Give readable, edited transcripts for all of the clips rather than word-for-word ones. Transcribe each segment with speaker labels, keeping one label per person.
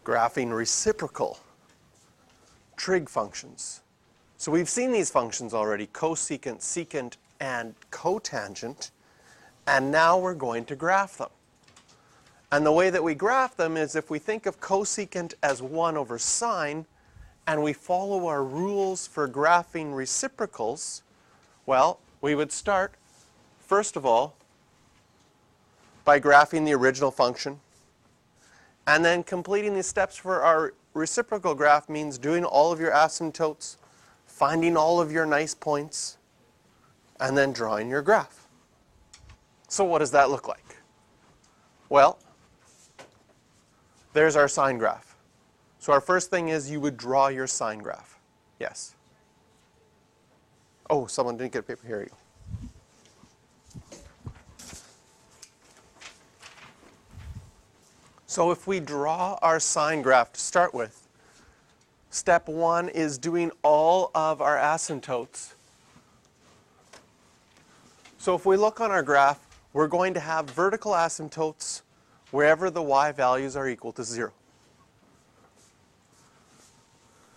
Speaker 1: graphing reciprocal trig functions. So we've seen these functions already, cosecant, secant, and cotangent, and now we're going to graph them. And the way that we graph them is if we think of cosecant as 1 over sine, and we follow our rules for graphing reciprocals, well, we would start, first of all, by graphing the original function, and then completing the steps for our reciprocal graph means doing all of your asymptotes, finding all of your nice points, and then drawing your graph. So what does that look like? Well, there's our sine graph. So our first thing is you would draw your sine graph. Yes? Oh, someone didn't get paper. Here you go. So if we draw our sine graph to start with, step 1 is doing all of our asymptotes. So if we look on our graph, we're going to have vertical asymptotes wherever the y values are equal to 0.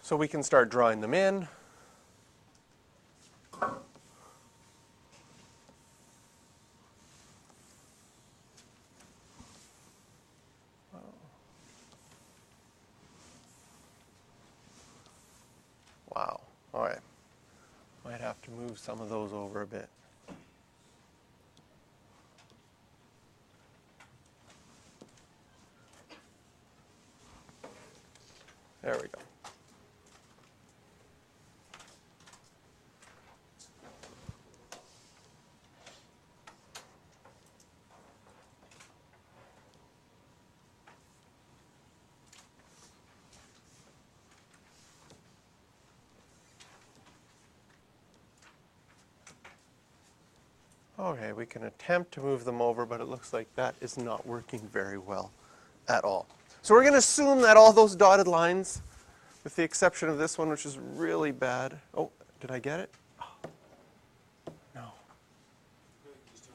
Speaker 1: So we can start drawing them in. Wow. All right. Might have to move some of those over a bit. There we go. Okay, we can attempt to move them over, but it looks like that is not working very well at all. So we're going to assume that all those dotted lines, with the exception of this one, which is really bad. Oh, did I get it? Oh. No.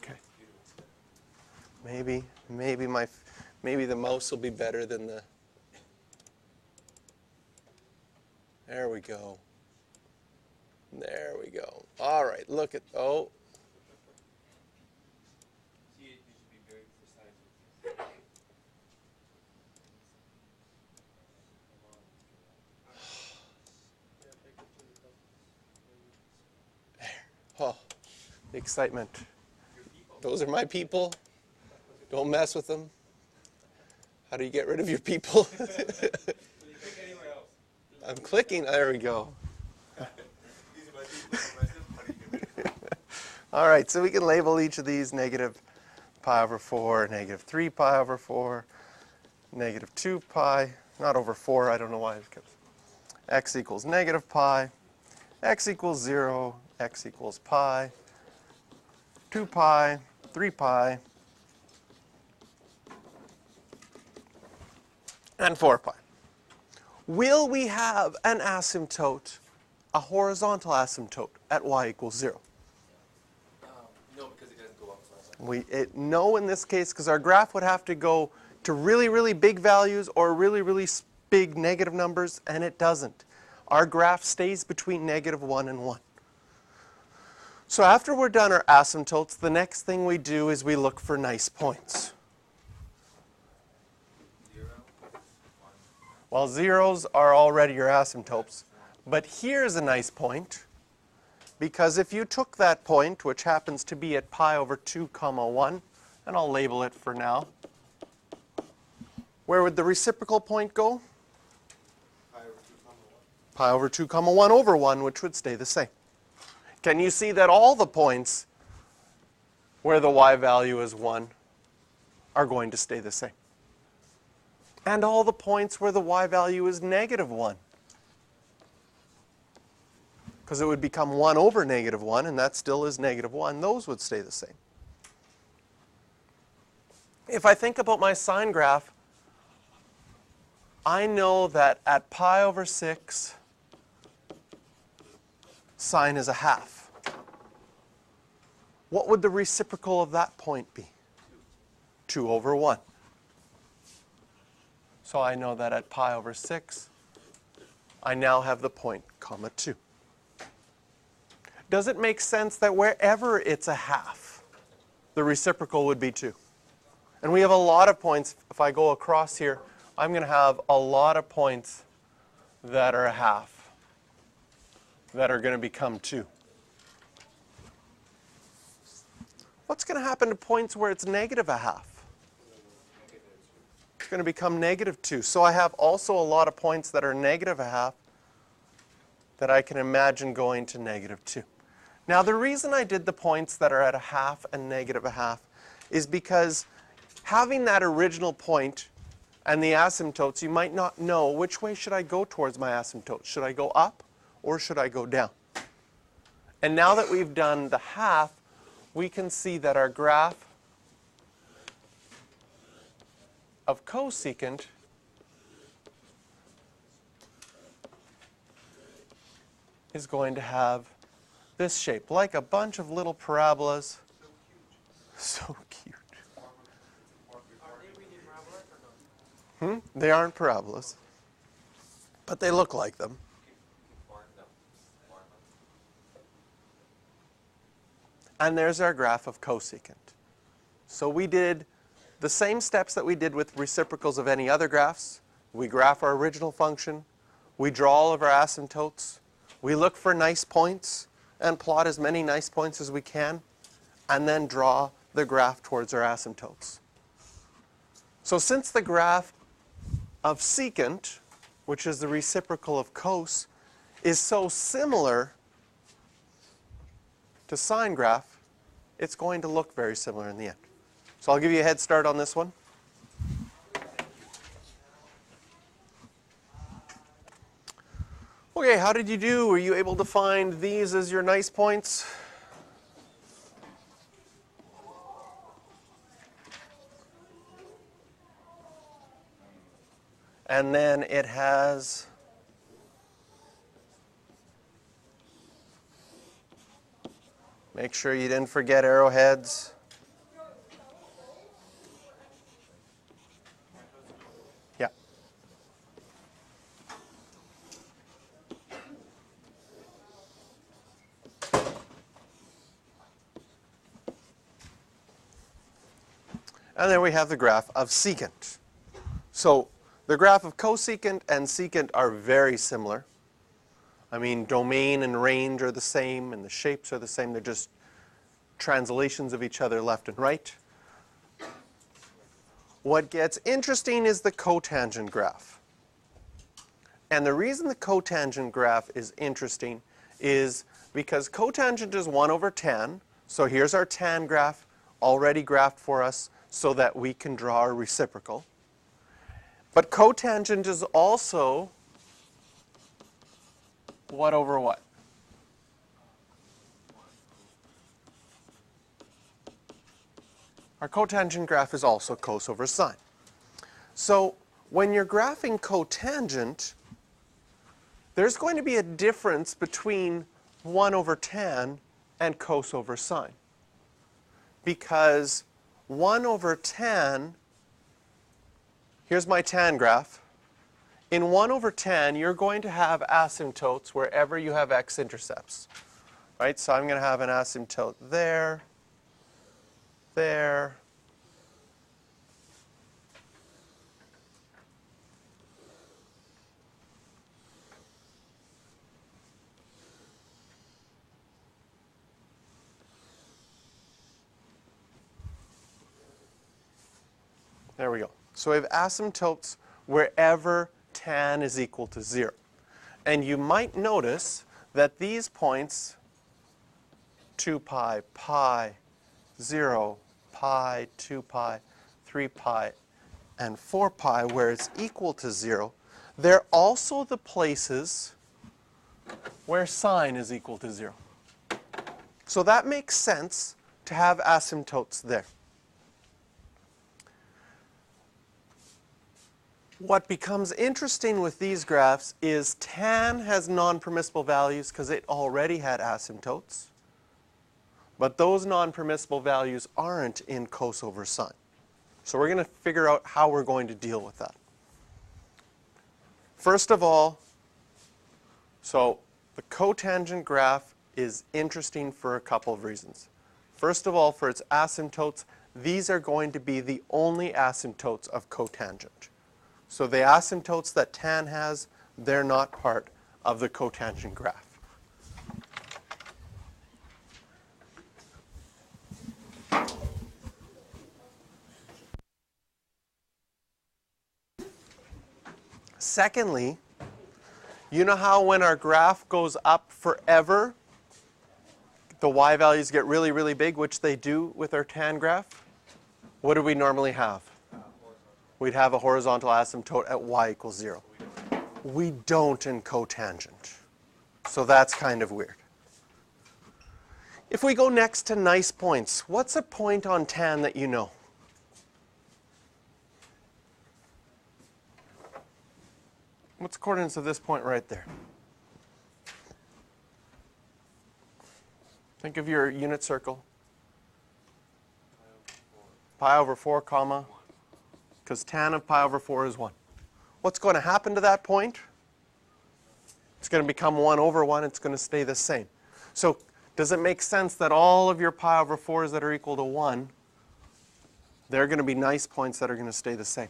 Speaker 1: Okay. Maybe the mouse will be better than the. There we go. There we go. All right, look at, oh. Oh, the excitement. Those are my people. Don't mess with them. How do you get rid of your people? I'm clicking. There we go. All right, so we can label each of these negative pi over 4, negative 3 pi over 4, negative 2 pi, not over 4, I don't know why. X equals negative pi, x equals 0, x equals pi, 2 pi, 3 pi, and 4 pi. Will we have an asymptote, a horizontal asymptote, at y equals 0?
Speaker 2: No, because it doesn't go up.
Speaker 1: No in this case, because our graph would have to go to really, really big values or really, really big negative numbers, and it doesn't. Our graph stays between negative 1 and 1. So after we're done our asymptotes, the next thing we do is we look for nice points.
Speaker 2: 0, 1.
Speaker 1: Well, zeros are already your asymptotes. But here's a nice point, because if you took that point, which happens to be at pi over 2 comma 1, and I'll label it for now, where would the reciprocal point go? Pi over 2 comma 1 over 1, which would stay the same. Can you see that all the points where the y value is 1 are going to stay the same? And all the points where the y value is negative 1. Because it would become 1 over negative 1, and that still is negative 1. Those would stay the same. If I think about my sine graph, I know that at pi over 6, sine is a half. What would the reciprocal of that point be? 2 over 1. So I know that at pi over 6, I now have the point, comma 2. Does it make sense that wherever it's a half, the reciprocal would be 2? And we have a lot of points. If I go across here, I'm going to have a lot of points that are a half, that are going to become 2. What's going to happen to points where it's negative a half? It's going to become negative 2. So I have also a lot of points that are negative a half that I can imagine going to negative 2. Now the reason I did the points that are at a half and negative a half is because having that original point and the asymptotes, you might not know which way should I go towards my asymptotes. Should I go up or should I go down? And now that we've done the half, we can see that our graph of cosecant is going to have this shape, like a bunch of little parabolas. So cute. They aren't parabolas, but they look like them. And there's our graph of cosecant. So we did the same steps that we did with reciprocals of any other graphs. We graph our original function. We draw all of our asymptotes. We look for nice points and plot as many nice points as we can, and then draw the graph towards our asymptotes. So since the graph of secant, which is the reciprocal of cos, is so similar to sine graph, it's going to look very similar in the end. So I'll give you a head start on this one. Okay, how did you do? Were you able to find these as your nice points? And then it has make sure you didn't forget arrowheads. Yeah. And then we have the graph of secant. So the graph of cosecant and secant are very similar. I mean, domain and range are the same, and the shapes are the same. They're just translations of each other left and right. What gets interesting is the cotangent graph. And the reason the cotangent graph is interesting is because cotangent is 1 over tan. So here's our tan graph already graphed for us so that we can draw our reciprocal. But cotangent is also what over what? Our cotangent graph is also cos over sine. So when you're graphing cotangent, there's going to be a difference between 1 over tan and cos over sine. Because 1 over tan, here's my tan graph. In 1 over tan, you're going to have asymptotes wherever you have x-intercepts. Right? So I'm going to have an asymptote there, there, there we go. So we have asymptotes wherever tan is equal to 0. And you might notice that these points, 2 pi, pi, 0, pi, 2 pi, 3 pi, and 4 pi, where it's equal to 0, they're also the places where sine is equal to 0. So that makes sense to have asymptotes there. What becomes interesting with these graphs is tan has non-permissible values because it already had asymptotes. But those non-permissible values aren't in cos over sine. So we're going to figure out how we're going to deal with that. First of all, so the cotangent graph is interesting for a couple of reasons. First of all, for its asymptotes, these are going to be the only asymptotes of cotangent. So the asymptotes that tan has, they're not part of the cotangent graph. Secondly, you know how when our graph goes up forever, the y values get really, really big, which they do with our tan graph? What do we normally have? We'd have a horizontal asymptote at y equals 0. We don't in cotangent. So that's kind of weird. If we go next to nice points, what's a point on tan that you know? What's the coordinates of this point right there? Think of your unit circle. Pi over 4, comma, because tan of pi over 4 is 1. What's going to happen to that point? It's going to become 1 over 1. It's going to stay the same. So does it make sense that all of your pi over 4s that are equal to 1, they're going to be nice points that are going to stay the same?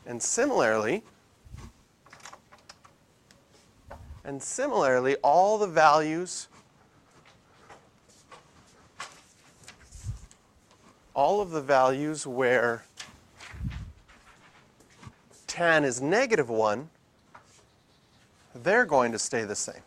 Speaker 1: And similarly, all the values, all of the values where tan is negative 1, they're going to stay the same.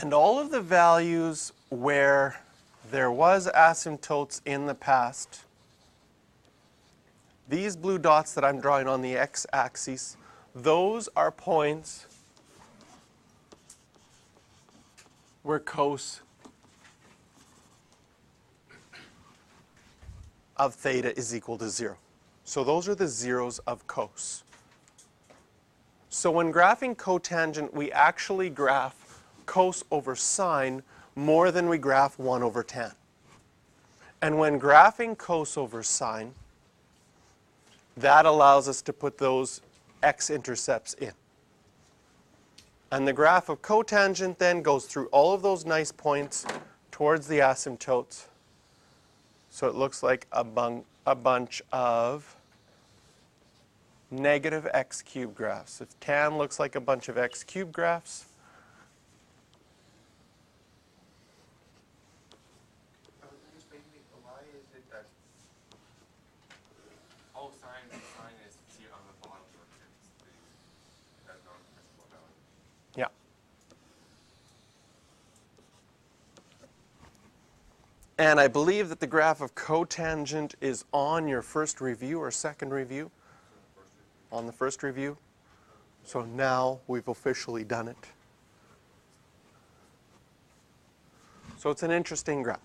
Speaker 1: And all of the values where there was asymptotes in the past, these blue dots that I'm drawing on the x-axis, those are points where cos of theta is equal to 0. So those are the zeros of cos. So when graphing cotangent, we actually graph cos over sine more than we graph 1 over tan. And when graphing cos over sine, that allows us to put those x-intercepts in. And the graph of cotangent then goes through all of those nice points towards the asymptotes. So it looks like a bunch of negative x cubed graphs. If tan looks like a bunch of x cubed graphs, yeah. And I believe that the graph of cotangent is on your first review or second review. On the first review. So now we've officially done it. So it's an interesting graph.